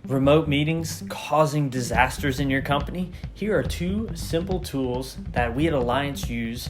Remote meetings causing disasters in your company? Here are two simple tools that we at Alliance use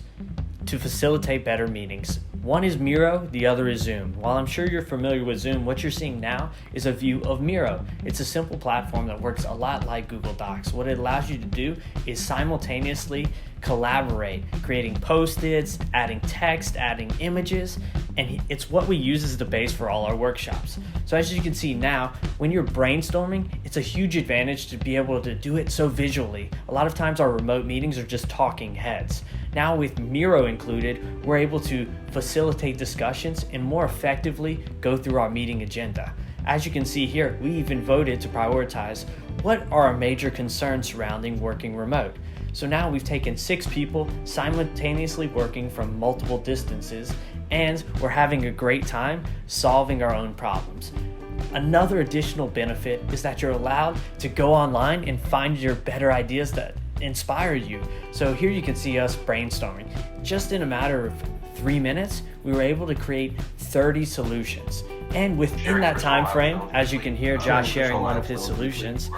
to facilitate better meetings. One is Miro, the other is Zoom. While I'm sure you're familiar with Zoom, what you're seeing now is a view of Miro. It's a simple platform that works a lot like Google Docs. What it allows you to do is simultaneously collaborate, creating post-its, adding text, adding images, and it's what we use as the base for all our workshops. So as you can see now, when you're brainstorming, it's a huge advantage to be able to do it so visually. A lot of times our remote meetings are just talking heads. Now with Miro included, we're able to facilitate discussions and more effectively go through our meeting agenda. As you can see here, we even voted to prioritize what are our major concerns surrounding working remote. So now we've taken 6 people simultaneously working from multiple distances, and we're having a great time solving our own problems. Another additional benefit is that you're allowed to go online and find your better ideas that inspire you. So here you can see us brainstorming. Just in a matter of 3 minutes, we were able to create 30 solutions. And within that time frame, as you can hear Josh sharing one of his solutions,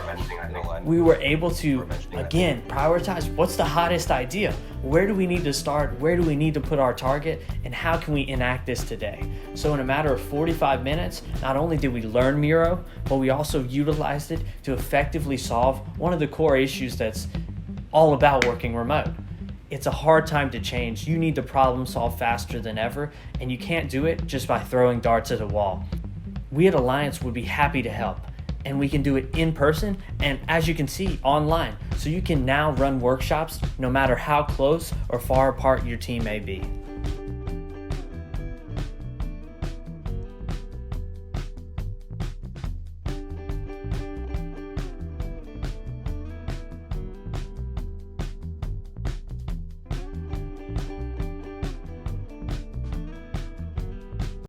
we were able to, again, prioritize what's the hottest idea? Where do we need to start? Where do we need to put our target? And how can we enact this today? So in a matter of 45 minutes, not only did we learn Miro, but we also utilized it to effectively solve one of the core issues that's all about working remote. It's a hard time to change. You need to problem solve faster than ever, and you can't do it just by throwing darts at a wall. We at Alliance would be happy to help, and we can do it in person and, as you can see, online. So you can now run workshops no matter how close or far apart your team may be.